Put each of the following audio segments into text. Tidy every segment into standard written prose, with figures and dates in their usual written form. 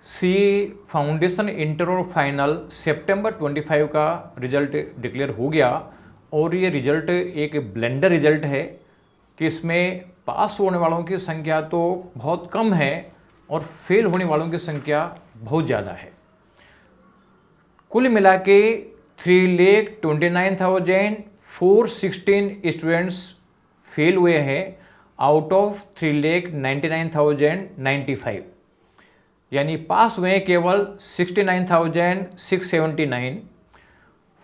सी foundation inter और final सितंबर 25 का result declare हो गया और ये रिजल्ट एक ब्लेंडर रिजल्ट है कि इसमें पास होने वालों की संख्या तो बहुत कम है और फेल होने वालों की संख्या बहुत ज़्यादा है। कुल मिला के 3,29,416 स्टूडेंट्स फेल हुए हैं आउट ऑफ 3,99,095, यानी पास हुए केवल 69,679।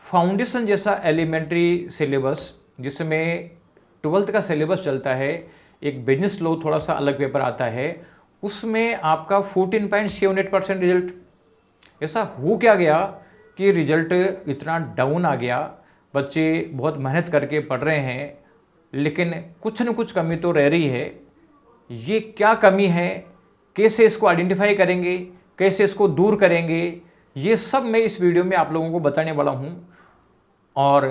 फाउंडेशन जैसा एलिमेंट्री सिलेबस जिसमें 12th का सिलेबस चलता है, एक बिजनेस लॉ थोड़ा सा अलग पेपर आता है, उसमें आपका 14.78% रिजल्ट। ऐसा हो क्या गया कि रिजल्ट इतना डाउन आ गया। बच्चे बहुत मेहनत करके पढ़ रहे हैं लेकिन कुछ न कुछ कमी तो रह रही है। ये क्या कमी है, कैसे इसको आइडेंटिफाई करेंगे, कैसे इसको दूर करेंगे, ये सब मैं इस वीडियो में आप लोगों को बताने वाला हूँ। और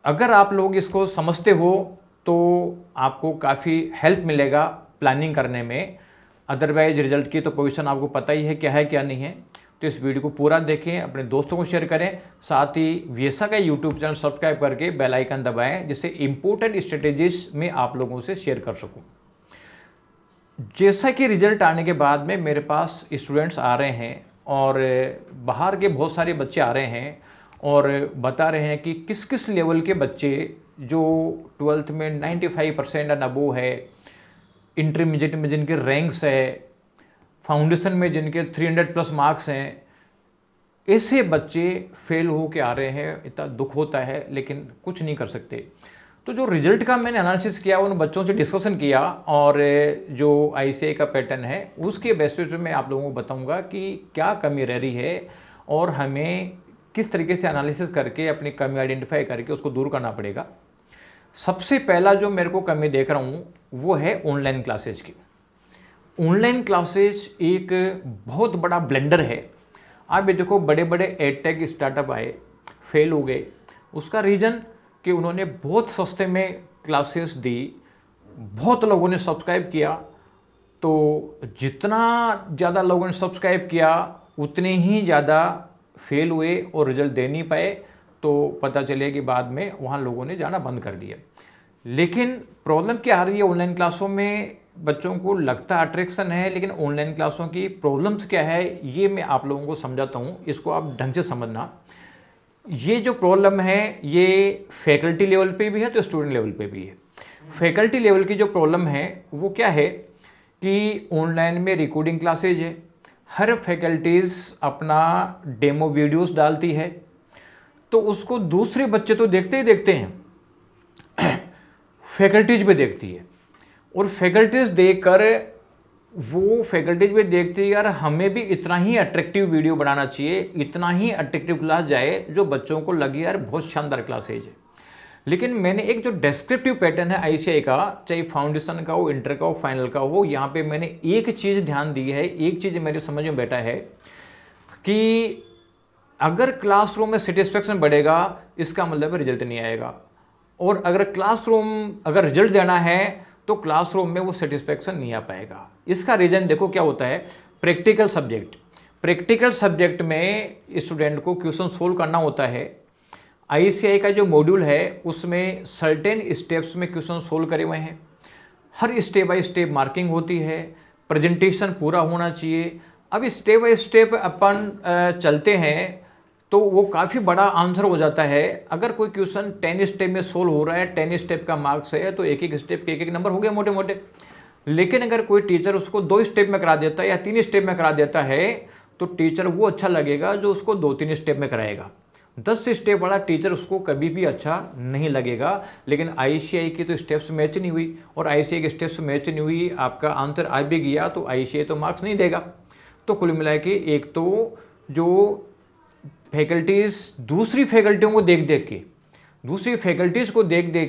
अगर आप लोग इसको समझते हो तो आपको काफ़ी हेल्प मिलेगा प्लानिंग करने में। अदरवाइज रिजल्ट की तो पोजीशन आपको पता ही है क्या है क्या नहीं है। तो इस वीडियो को पूरा देखें, अपने दोस्तों को शेयर करें, साथ ही वीएसए का यूट्यूब चैनल सब्सक्राइब करके बेल आइकन दबाएं जिससे इंपॉर्टेंट स्ट्रेटेजीज में आप लोगों से शेयर कर सकूं। जैसा कि रिजल्ट आने के बाद में मेरे पास स्टूडेंट्स आ रहे हैं और बाहर के बहुत सारे बच्चे आ रहे हैं और बता रहे हैं कि किस किस लेवल के बच्चे जो 12th में 95% एंड अबोव है, इंटरमीडिएट में जिनके रैंक्स है, फाउंडेशन में जिनके 300+ मार्क्स हैं, ऐसे बच्चे फेल हो के आ रहे हैं। इतना दुख होता है लेकिन कुछ नहीं कर सकते। तो जो रिजल्ट का मैंने एनालिसिस किया, उन बच्चों से डिस्कशन किया और जो आईसीएआई का पैटर्न है उसके बेसिस पे मैं आप लोगों को बताऊंगा कि क्या कमी रह रही है और हमें किस तरीके से एनालिसिस करके अपनी कमी आइडेंटिफाई करके उसको दूर करना पड़ेगा। सबसे पहला जो मेरे को कमी देख रहा हूँ वो है ऑनलाइन क्लासेज की। ऑनलाइन क्लासेज एक बहुत बड़ा ब्लेंडर है। आप ये देखो, बड़े बड़े एडटेक स्टार्टअप आए, फेल हो गए। उसका रीज़न कि उन्होंने बहुत सस्ते में क्लासेस दी, बहुत लोगों ने सब्सक्राइब किया। तो जितना ज़्यादा लोगों ने सब्सक्राइब किया उतने ही ज़्यादा फेल हुए और रिजल्ट दे नहीं पाए। तो पता चले कि बाद में वहाँ लोगों ने जाना बंद कर दिया। लेकिन प्रॉब्लम क्या आ रही है ऑनलाइन क्लासों में? बच्चों को लगता अट्रैक्शन है, लेकिन ऑनलाइन क्लासों की प्रॉब्लम्स क्या है ये मैं आप लोगों को समझाता हूँ। इसको आप ढंग से समझना। ये जो प्रॉब्लम है ये फैकल्टी लेवल पे भी है तो स्टूडेंट लेवल पे भी है। फैकल्टी लेवल की जो प्रॉब्लम है वो क्या है कि ऑनलाइन में रिकॉर्डिंग क्लासेज है, हर फैकल्टीज़ अपना डेमो वीडियोस डालती है, तो उसको दूसरे बच्चे तो देखते ही देखते हैं, फैकल्टीज भी देखती है और फैकल्टीज देखकर वो फैकल्टीज भी देखती है यार हमें भी इतना ही अट्रैक्टिव वीडियो बनाना चाहिए, इतना ही अट्रैक्टिव क्लास जाए जो बच्चों को लगे यार बहुत शानदार क्लासेज है। लेकिन मैंने एक जो डेस्क्रिप्टिव पैटर्न है आईसीएआई का, चाहे फाउंडेशन का हो, इंटर का हो, फाइनल का हो, यहाँ पे मैंने एक चीज़ ध्यान दी है, एक चीज़ मेरे समझ में बैठा है कि अगर क्लासरूम में सेटिस्फेक्शन बढ़ेगा इसका मतलब रिजल्ट नहीं आएगा, और अगर रिजल्ट देना है तो क्लासरूम में वो सेटिस्फेक्शन नहीं आ पाएगा। इसका रीज़न देखो क्या होता है, प्रैक्टिकल सब्जेक्ट में स्टूडेंट को क्वेश्चन सोल्व करना होता है। आईसीएआई का जो मॉड्यूल है उसमें सर्टेन स्टेप्स में क्वेश्चन सोल्व करे हुए हैं, हर स्टेप बाय स्टेप मार्किंग होती है, प्रेजेंटेशन पूरा होना चाहिए। अब स्टेप बाय स्टेप अपन चलते हैं तो वो काफ़ी बड़ा आंसर हो जाता है। अगर कोई क्वेश्चन 10 स्टेप में सोल्व हो रहा है, 10 स्टेप का मार्क्स है, तो एक एक स्टेप के एक एक नंबर हो गया मोटे मोटे। लेकिन अगर कोई टीचर उसको 2 स्टेप में करा देता है या 3 स्टेप में करा देता है तो टीचर वो अच्छा लगेगा जो उसको 2-3 स्टेप में कराएगा। 10 स्टेप वाला टीचर उसको कभी भी अच्छा नहीं लगेगा। लेकिन आईसीएआई की तो स्टेप्स मैच नहीं हुई, और आईसीएआई की स्टेप्स मैच नहीं हुई, आपका आंसर आ भी गया तो आईसीएआई तो मार्क्स नहीं देगा। तो कुल मिला के एक तो जो फैकल्टीज़ दूसरी फैकल्टियों को देख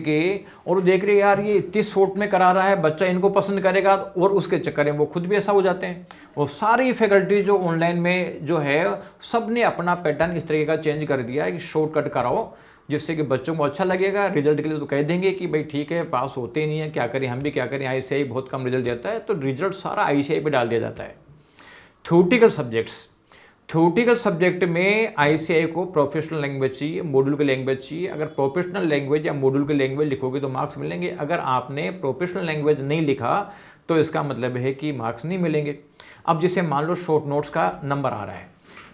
के और देख रहे यार ये इतनी शॉर्ट में करा रहा है, बच्चा इनको पसंद करेगा, और उसके चक्कर में वो खुद भी ऐसा हो जाते हैं। और सारी फैकल्टी जो ऑनलाइन में जो है सब ने अपना पैटर्न इस तरीके का चेंज कर दिया है कि शॉर्टकट कराओ, जिससे कि बच्चों को अच्छा लगेगा। रिजल्ट के लिए तो कह देंगे कि भाई ठीक है पास होते ही नहीं है, क्या करें, हम भी क्या करें, आईसीएआई बहुत कम रिजल्ट देता है, तो रिजल्ट सारा आईसीएआई पे डाल दिया जाता है। थ्योरेटिकल सब्जेक्ट्स, थ्योरेटिकल सब्जेक्ट में आईसीएआई को प्रोफेशनल लैंग्वेज चाहिए, मॉड्यूल की लैंग्वेज चाहिए। अगर प्रोफेशनल लैंग्वेज या मॉड्यूल की लैंग्वेज लिखोगे तो मार्क्स मिलेंगे। अगर आपने प्रोफेशनल लैंग्वेज नहीं लिखा तो इसका मतलब है कि मार्क्स नहीं मिलेंगे। अब जैसे मान लो शॉर्ट नोट्स का नंबर आ रहा है,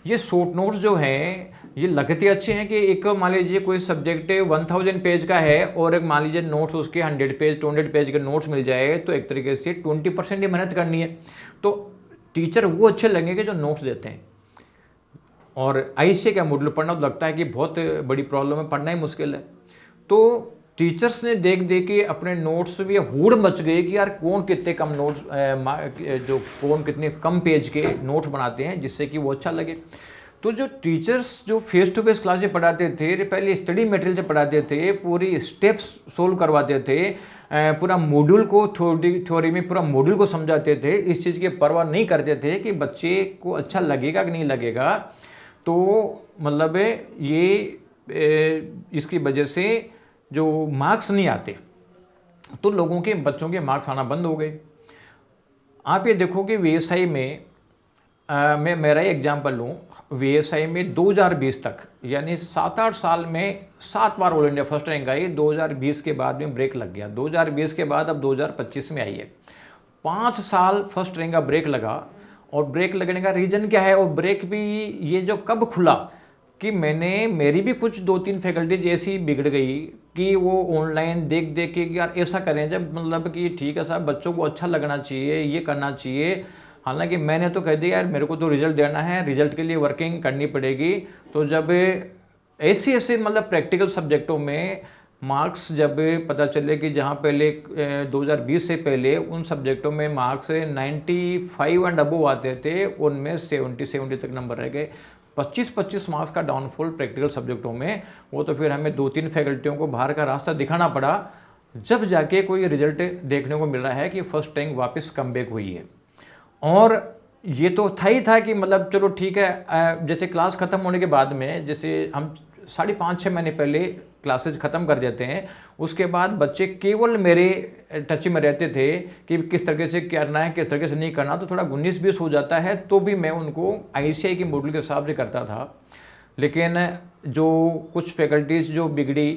ये शॉर्ट नोट्स जो हैं ये लगते अच्छे हैं कि एक मान लीजिए कोई सब्जेक्ट 1000 पेज का है और एक मान लीजिए नोट्स उसके 100 पेज 200 पेज के नोट्स मिल जाए तो एक तरीके से 20% ही मेहनत करनी है। तो टीचर वो अच्छे लगेंगे जो नोट्स देते हैं। और आईसीए का मॉड्यूल पढ़ना तो लगता है कि बहुत बड़ी प्रॉब्लम है, पढ़ना ही मुश्किल है। तो टीचर्स ने देख देख के अपने नोट्स भी हुड़ मच गए कि यार कौन कितने कम नोट्स जो कौन कितने कम पेज के नोट्स बनाते हैं जिससे कि वो अच्छा लगे। तो जो टीचर्स जो फेस टू फेस क्लासेस पढ़ाते थे, पहले स्टडी मटेरियल से पढ़ाते थे, पूरी स्टेप्स सोल्व करवाते थे, पूरा मॉड्यूल को थ्योरी में पूरा मॉड्यूल को समझाते थे, इस चीज़ की परवाह नहीं करते थे कि बच्चे को अच्छा लगेगा कि नहीं लगेगा। तो मतलब ये इसकी वजह से जो मार्क्स नहीं आते तो लोगों के बच्चों के मार्क्स आना बंद हो गए। आप ये देखो कि वीएसआई में मैं मेरा ही एग्जाम्पल लूँ, वीएसआई में 2020 तक यानी 7-8 साल में 7 बार ऑल इंडिया फर्स्ट रैंक आई। 2020 के बाद में ब्रेक लग गया, 2020 के बाद अब 2025 में आई है। 5 साल फर्स्ट रैंक का ब्रेक लगा। और ब्रेक लगने का रीज़न क्या है, और ब्रेक भी ये जो कब खुला कि मेरी भी कुछ 2-3 फैकल्टीज ऐसी बिगड़ गई कि वो ऑनलाइन देख देख के यार ऐसा करें, जब मतलब कि ठीक है साहब बच्चों को अच्छा लगना चाहिए, ये करना चाहिए। हालांकि मैंने तो कह दिया यार मेरे को तो रिजल्ट देना है, रिजल्ट के लिए वर्किंग करनी पड़ेगी। तो जब ऐसे मतलब प्रैक्टिकल सब्जेक्टों में मार्क्स जब पता चले कि जहाँ पहले 2020 से पहले उन सब्जेक्टों में मार्क्स 95 एंड अबव आते थे, उनमें 70 तक नंबर रह गए। 25 मार्क्स का डाउनफॉल प्रैक्टिकल सब्जेक्टों में, वो तो फिर हमें 2-3 फैकल्टियों को बाहर का रास्ता दिखाना पड़ा, जब जाके कोई रिजल्ट देखने को मिल रहा है कि फर्स्ट रैंक वापस कमबैक हुई है। और ये तो था ही था कि मतलब चलो ठीक है, जैसे क्लास ख़त्म होने के बाद में जैसे हम 5.5-6 महीने पहले क्लासेज ख़त्म कर देते हैं, उसके बाद बच्चे केवल मेरे टच में रहते थे कि किस तरीके से करना है किस तरीके से नहीं करना। तो थोड़ा 19-20 हो जाता है तो भी मैं उनको आईसीएआई की मॉड्यूल के हिसाब से करता था। लेकिन जो कुछ फैकल्टीज़ जो बिगड़ी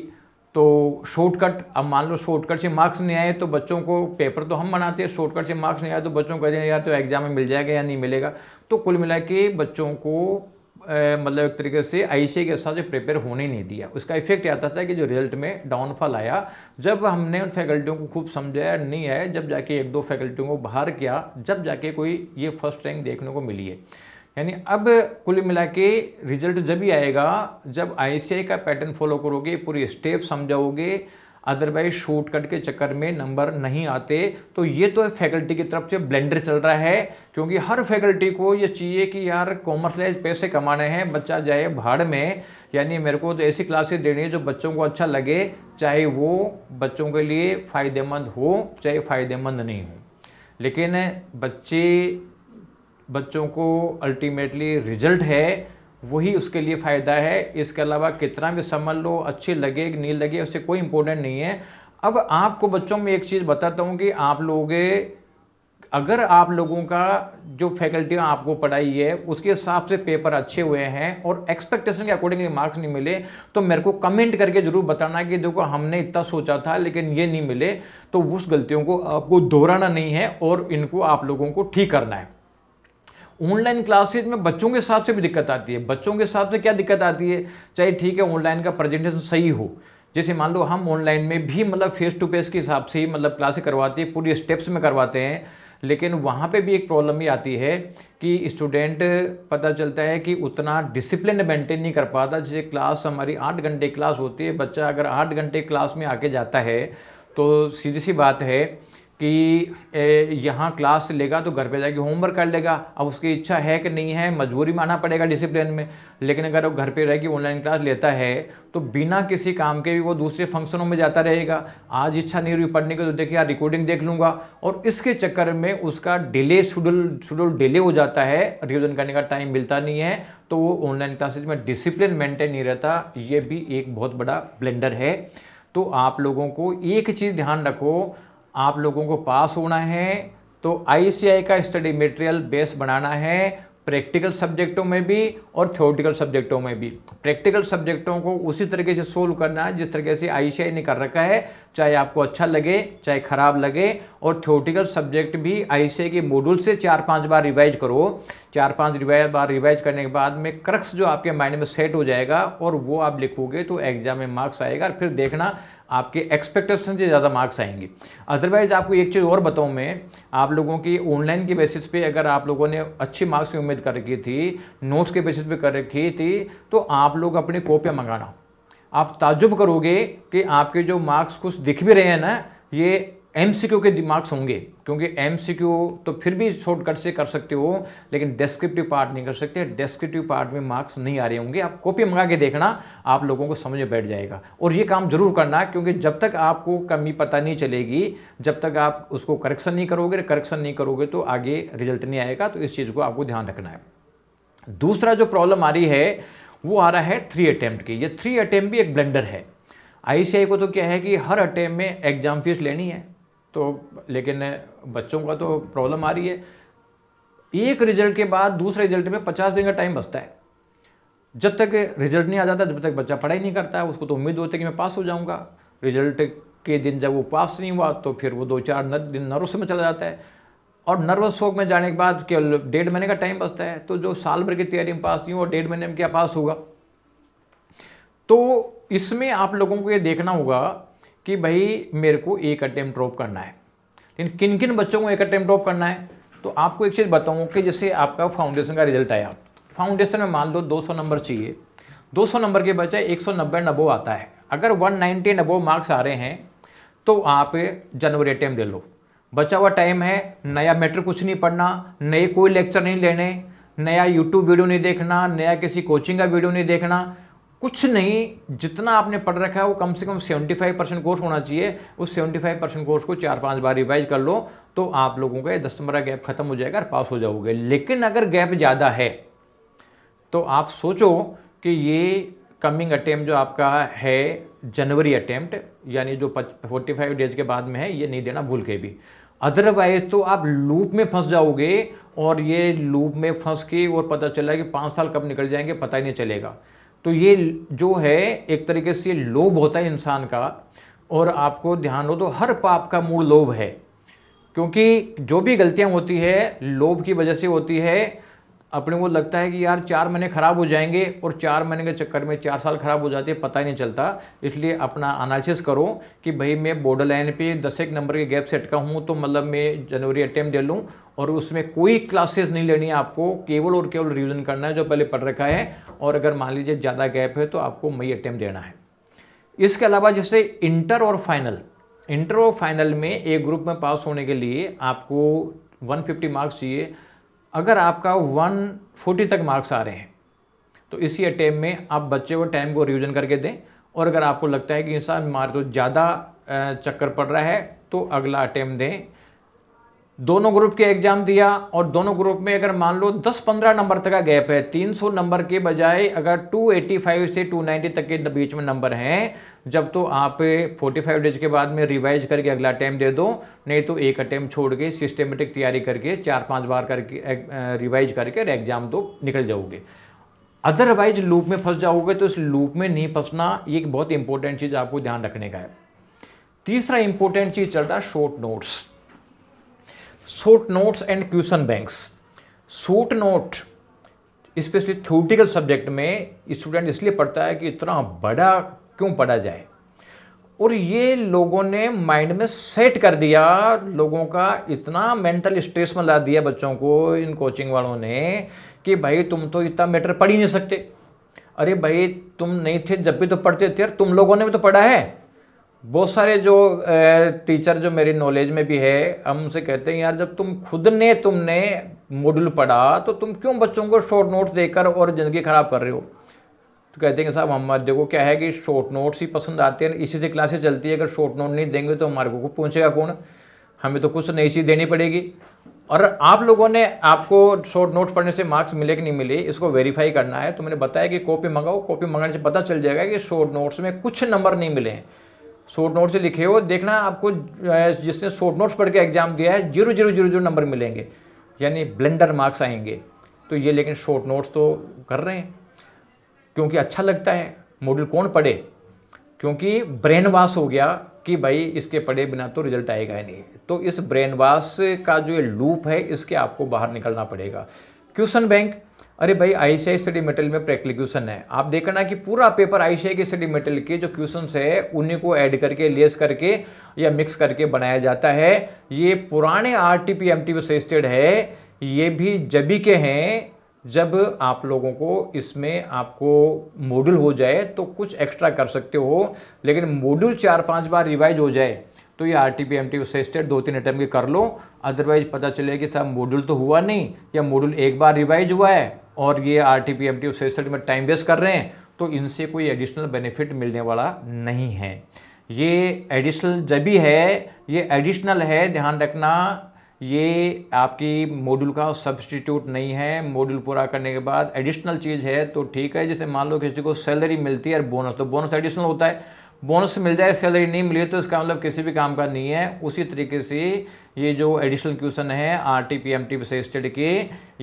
तो शॉर्टकट, अब मान लो शॉर्टकट से मार्क्स नहीं आए तो बच्चों को, पेपर तो हम बनाते हैं, शॉर्टकट से मार्क्स नहीं आए तो बच्चों को कहते हैं यार तो एग्जाम में मिल जाएगा या नहीं मिलेगा। तो कुल मिला के बच्चों को मतलब एक तरीके से आईसीएआई के हिसाब से प्रिपेयर होने नहीं दिया। उसका इफेक्ट आता था कि जो रिजल्ट में डाउनफॉल आया, जब हमने उन फैकल्टियों को खूब समझाया नहीं आया, जब जाके 1-2 फैकल्टियों को बाहर किया, जब जाके कोई ये फर्स्ट रैंक देखने को मिली है। यानी अब कुल मिला के रिजल्ट जब ही आएगा जब आईसीएआई का पैटर्न फॉलो करोगे, पूरी स्टेप समझाओगे, अदरवाइज शॉर्टकट के चक्कर में नंबर नहीं आते। तो ये तो फैकल्टी की तरफ से ब्लेंडर चल रहा है, क्योंकि हर फैकल्टी को ये चाहिए कि यार कॉमर्स ले पैसे कमाने हैं, बच्चा जाए भाड़ में। यानी मेरे को तो ऐसी क्लासेस देनी है जो बच्चों को अच्छा लगे, चाहे वो बच्चों के लिए फ़ायदेमंद हो चाहे फ़ायदेमंद नहीं हो। लेकिन बच्चों को अल्टीमेटली रिजल्ट है वही उसके लिए फ़ायदा है। इसके अलावा कितना भी समझ लो, अच्छी लगे कि नहीं लगे, उससे कोई इम्पोर्टेंट नहीं है। अब आपको बच्चों में एक चीज़ बताता हूँ कि आप लोग, अगर आप लोगों का जो फैकल्टियाँ आपको पढ़ाई है उसके हिसाब से पेपर अच्छे हुए हैं और एक्सपेक्टेशन के अकॉर्डिंगली मार्क्स नहीं मिले, तो मेरे को कमेंट करके ज़रूर बताना कि देखो हमने इतना सोचा था लेकिन ये नहीं मिले। तो उस गलतियों को आपको दोहराना नहीं है और इनको आप लोगों को ठीक करना है। ऑनलाइन क्लासेज में बच्चों के हिसाब से भी दिक्कत आती है। बच्चों के हिसाब से क्या दिक्कत आती है, चाहे ठीक है ऑनलाइन का प्रेजेंटेशन सही हो, जैसे मान लो हम ऑनलाइन में भी मतलब फेस टू फेस के हिसाब से ही मतलब क्लासेस करवाते हैं, पूरी स्टेप्स में करवाते हैं, लेकिन वहाँ पे भी एक प्रॉब्लम ये आती है कि स्टूडेंट पता चलता है कि उतना डिसिप्लिन मेंटेन नहीं कर पाता। जैसे क्लास हमारी 8 घंटे क्लास होती है, बच्चा अगर 8 घंटे क्लास में आके जाता है तो सीधी सी बात है कि यहाँ क्लास लेगा तो घर पे जाके होमवर्क कर लेगा। अब उसकी इच्छा है कि नहीं है, मजबूरी में आना पड़ेगा डिसिप्लिन में। लेकिन अगर वो घर पे रह के ऑनलाइन क्लास लेता है तो बिना किसी काम के भी वो दूसरे फंक्शनों में जाता रहेगा। आज इच्छा नहीं हुई पढ़ने की तो देखिए यार रिकॉर्डिंग देख लूँगा, और इसके चक्कर में उसका शेड्यूल डिले हो जाता है, रिविजन करने का टाइम मिलता नहीं है, तो वो ऑनलाइन क्लासेज में डिसिप्लिन मेंटेन नहीं रहता। ये भी एक बहुत बड़ा ब्लेंडर है। तो आप लोगों को एक चीज़ ध्यान रखो, आप लोगों को पास होना है तो आईसीएआई का स्टडी मटेरियल बेस बनाना है प्रैक्टिकल सब्जेक्टों में भी और थ्योरेटिकल सब्जेक्टों में भी। प्रैक्टिकल सब्जेक्टों को उसी तरीके से सोल्व करना है जिस तरीके से आईसीएआई ने कर रखा है, चाहे आपको अच्छा लगे चाहे खराब लगे। और थ्योरेटिकल सब्जेक्ट भी आईसीएआई के मॉड्यूल से 4-5 बार रिवाइज करो। 4-5 बार रिवाइज करने के बाद में क्रक्स जो आपके माइंड में सेट हो जाएगा और वो आप लिखोगे तो एग्जाम में मार्क्स आएगा। फिर देखना आपके एक्सपेक्टेशन से ज़्यादा मार्क्स आएंगे। अदरवाइज आपको एक चीज़ और बताऊं मैं, आप लोगों की ऑनलाइन के बेसिस पे अगर आप लोगों ने अच्छी मार्क्स की उम्मीद कर रखी थी, नोट्स के बेसिस पे कर रखी थी, तो आप लोग अपनी कॉपियाँ मंगाना। आप ताज्जुब करोगे कि आपके जो मार्क्स कुछ दिख भी रहे हैं ना, ये एमसीक्यू के मार्क्स होंगे, क्योंकि एमसीक्यू तो फिर भी शॉर्टकट से कर सकते हो, लेकिन डेस्क्रिप्टिव पार्ट नहीं कर सकते। डेस्क्रिप्टिव पार्ट में मार्क्स नहीं आ रहे होंगे। आप कॉपी मंगा के देखना, आप लोगों को समझ में बैठ जाएगा। और ये काम जरूर करना, क्योंकि जब तक आपको कमी पता नहीं चलेगी, जब तक आप उसको करेक्शन नहीं करोगे तो आगे रिजल्ट नहीं आएगा। तो इस चीज़ को आपको ध्यान रखना है। दूसरा जो प्रॉब्लम आ रही है वो आ रहा है 3 अटेम्प्ट की। ये 3 अटेम्प्ट भी एक ब्लेंडर है। आईसीएआई को तो क्या है कि हर अटेम्प्ट में एग्जाम फीस लेनी है, तो लेकिन बच्चों का तो प्रॉब्लम आ रही है, एक रिजल्ट के बाद दूसरे रिजल्ट में 50 दिन का टाइम बचता है। जब तक रिजल्ट नहीं आ जाता, जब तक बच्चा पढ़ाई नहीं करता है, उसको तो उम्मीद होती है कि मैं पास हो जाऊंगा। रिजल्ट के दिन जब वो पास नहीं हुआ तो फिर वो 2-4 दिन नर्वस में चला जाता है, और नर्वस शोक में जाने के बाद केवल 1.5 महीने का टाइम बचता है। तो जो साल भर की तैयारी में पास नहीं हुआ, 1.5 महीने में क्या पास होगा। तो इसमें आप लोगों को ये देखना होगा कि भाई मेरे को एक अटेम्प्ट ड्रॉप करना है, लेकिन किन किन बच्चों को एक अटेम्प्ट ड्रॉप करना है। तो आपको एक चीज़ बताऊँ कि जैसे आपका फाउंडेशन का रिजल्ट आया, फाउंडेशन में मान लो 200 नंबर चाहिए, 200 नंबर के बजाय 190 अबोव आता है। अगर 190 अबोव मार्क्स आ रहे हैं तो आप जनवरी अटेम्प्ट दे लो। बचा हुआ टाइम है, नया मैटर कुछ नहीं पढ़ना, नए कोई लेक्चर नहीं लेने, नया यूट्यूब वीडियो नहीं देखना, नया किसी कोचिंग का वीडियो नहीं देखना, कुछ नहीं। जितना आपने पढ़ रखा है वो कम से कम 75% कोर्स होना चाहिए। उस 75% कोर्स को 4-5 बार रिवाइज कर लो तो आप लोगों का 10 नंबर का गैप खत्म हो जाएगा और पास हो जाओगे। लेकिन अगर गैप ज़्यादा है तो आप सोचो कि ये कमिंग अटेम्प्ट जो आपका है जनवरी अटेम्प्ट, यानी जो 45 डेज के बाद में है, ये नहीं देना भूल के भी। अदरवाइज तो आप लूप में फंस जाओगे, और ये लूप में फंस के और पता चला कि 5 साल कब निकल जाएंगे पता ही नहीं चलेगा। तो ये जो है एक तरीके से लोभ होता है इंसान का, और आपको ध्यान हो तो हर पाप का मूल लोभ है, क्योंकि जो भी गलतियां होती है लोभ की वजह से होती है। अपने को लगता है कि यार 4 महीने खराब हो जाएंगे, और 4 महीने के चक्कर में 4 साल खराब हो जाते हैं, पता ही नहीं चलता। इसलिए अपना एनालिसिस करो कि भाई मैं बॉर्डर लाइन पे 10-1 नंबर के गैप सेट का हूँ, तो मतलब मैं जनवरी अटेम्प्ट दे लूँ, और उसमें कोई क्लासेस नहीं लेनी है आपको, केवल और केवल रिवीजन करना है जो पहले पढ़ रखा है। और अगर मान लीजिए ज़्यादा गैप है तो आपको मई अटेम्प्ट देना है। इसके अलावा जैसे इंटर और फाइनल में एक ग्रुप में पास होने के लिए आपको 150 मार्क्स चाहिए। अगर आपका 140 तक मार्क्स आ रहे हैं तो इसी अटेम्प्ट में आप बच्चे को टाइम को रिवीजन करके दें। और अगर आपको लगता है कि इंसान मार तो ज़्यादा चक्कर पड़ रहा है तो अगला अटेम्प्ट दें। दोनों ग्रुप के एग्जाम दिया, और दोनों ग्रुप में अगर मान लो 10-15 नंबर तक का गैप है, 300 नंबर के बजाय अगर 285 से 290 तक के बीच में नंबर हैं, जब तो आप 45 डेज के बाद में रिवाइज करके अगला अटेम्प्ट दे दो। नहीं तो एक अटेम्प्ट छोड़ के सिस्टमेटिक तैयारी करके 4-5 बार करके रिवाइज करके एग्जाम दो निकल जाओगे। अदरवाइज लूप में फंस जाओगे। तो इस लूप में नहीं फंसना, ये एक बहुत इंपॉर्टेंट चीज़ आपको ध्यान रखने का है। तीसरा इंपॉर्टेंट चीज़ चल रहा है short notes and question banks. Short note specially theoretical subject में स्टूडेंट इसलिए पढ़ता है कि इतना बड़ा क्यों पढ़ा जाए, और ये लोगों ने माइंड में सेट कर दिया, लोगों का इतना मेंटल स्ट्रेस में ला दिया बच्चों को इन कोचिंग वालों ने कि भाई तुम तो इतना मैटर पढ़ ही नहीं सकते। अरे भाई तुम नहीं थे जब भी तो पढ़ते थे, तुम लोगों ने भी तो पढ़ा है। बहुत सारे जो टीचर जो मेरी नॉलेज में भी है, हम उनसे कहते हैं यार जब तुमने मॉड्यूल पढ़ा तो तुम क्यों बच्चों को शॉर्ट नोट्स देकर और ज़िंदगी ख़राब कर रहे हो। तो कहते हैं कि साहब हमारे देखो क्या है कि शॉर्ट नोट्स ही पसंद आते हैं, इसी से क्लासेस चलती है। अगर शॉर्ट नोट नहीं देंगे तो हमारे को पूछेगा कौन, हमें तो कुछ नई चीज़ देनी पड़ेगी। और आप लोगों ने आपको शॉर्ट नोट्स पढ़ने से मार्क्स मिले कि नहीं मिले इसको वेरीफाई करना है। तो मैंने बताया कि कॉपी मंगाओ, कॉपी मंगाने से पता चल जाएगा कि शॉर्ट नोट्स में कुछ नंबर नहीं मिले हैं। शॉर्ट नोट से लिखे हो, देखना आपको जिसने शॉर्ट नोट्स पढ़ के एग्जाम दिया है 0 0 0 0 नंबर मिलेंगे, यानी ब्लेंडर मार्क्स आएंगे। तो ये लेकिन शॉर्ट नोट्स तो कर रहे हैं क्योंकि अच्छा लगता है। मॉड्यूल कौन पढ़े, क्योंकि ब्रेन वॉश हो गया कि भाई इसके पढ़े बिना तो रिजल्ट आएगा ही नहीं। तो इस ब्रेन वॉश का जो ये लूप है इसके आपको बाहर निकलना पड़ेगा। क्वेश्चन बैंक, अरे भाई आईसीआई स्टडी मटेरियल में प्रैक्टिकल क्वेश्चन है, आप देखना कि पूरा पेपर आईसीआई के स्टडी मटेरियल के जो क्वेश्चंस है उन्हीं को ऐड करके, लेस करके या मिक्स करके बनाया जाता है। ये पुराने आरटीपी एमटीपी सजेस्टेड है, ये भी जबी के हैं जब आप लोगों को इसमें आपको मॉड्यूल हो जाए तो कुछ एक्स्ट्रा कर सकते हो, लेकिन मॉड्यूल 4-5 बार रिवाइज हो जाए तो ये आरटीपी एमटीपी सजेस्टेड 2-3 अटेम्प्ट के कर लो। अदरवाइज पता चले कि साहब मॉड्यूल तो हुआ नहीं या मॉड्यूल एक बार रिवाइज हुआ है और ये आरटीपी एमटीपी सजेस्टेड में टाइम वेस्ट कर रहे हैं, तो इनसे कोई एडिशनल बेनिफिट मिलने वाला नहीं है। ये एडिशनल जब भी है, ये एडिशनल है, ध्यान रखना, ये आपकी मॉड्यूल का सब्सटीट्यूट नहीं है। मॉड्यूल पूरा करने के बाद एडिशनल चीज़ है तो ठीक है। जैसे मान लो किसी को सैलरी मिलती है और बोनस, तो बोनस एडिशनल होता है। बोनस मिल जाए, सैलरी नहीं मिली तो इसका मतलब किसी भी काम का नहीं है। उसी तरीके से ये जो एडिशनल क्वेश्चन है आरटीपी एमटीपी से स्टडी के,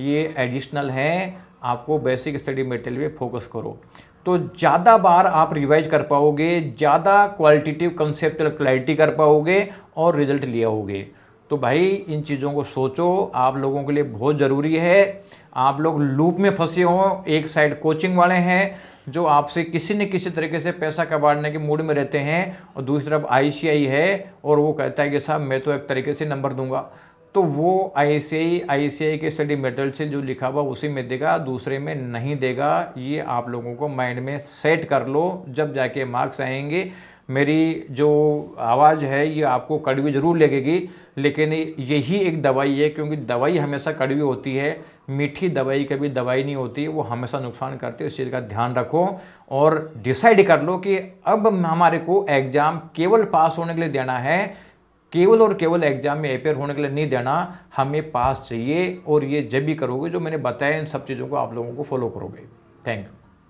ये एडिशनल है। आपको बेसिक स्टडी मटेरियल पे फोकस करो तो ज़्यादा बार आप रिवाइज कर पाओगे, ज़्यादा क्वालिटेटिव कंसेप्चुअल क्लैरिटी कर पाओगे और रिजल्ट ले आओगे। तो भाई इन चीज़ों को सोचो, आप लोगों के लिए बहुत ज़रूरी है। आप लोग लूप में फंसे हो, एक साइड कोचिंग वाले हैं जो आपसे किसी न किसी तरीके से पैसा कमाने के मूड में रहते हैं, और दूसरी तरफ आईसीआई है और वो कहता है कि साहब मैं तो एक तरीके से नंबर दूंगा, तो वो आईसीआई के स्टडी मटेरियल से जो लिखा हुआ उसी में देगा, दूसरे में नहीं देगा। ये आप लोगों को माइंड में सेट कर लो, जब जाके मार्क्स आएंगे। मेरी जो आवाज़ है ये आपको कड़वी ज़रूर लगेगी, लेकिन यही एक दवाई है, क्योंकि दवाई हमेशा कड़वी होती है, मीठी दवाई कभी दवाई नहीं होती, वो हमेशा नुकसान करती है। इस चीज़ का ध्यान रखो और डिसाइड कर लो कि अब हमारे को एग्ज़ाम केवल पास होने के लिए देना है, केवल और केवल एग्जाम में अपेयर होने के लिए नहीं देना, हमें पास चाहिए। और ये जब भी करोगे जो मैंने बताया इन सब चीज़ों को आप लोगों को फॉलो करोगे। Thank you.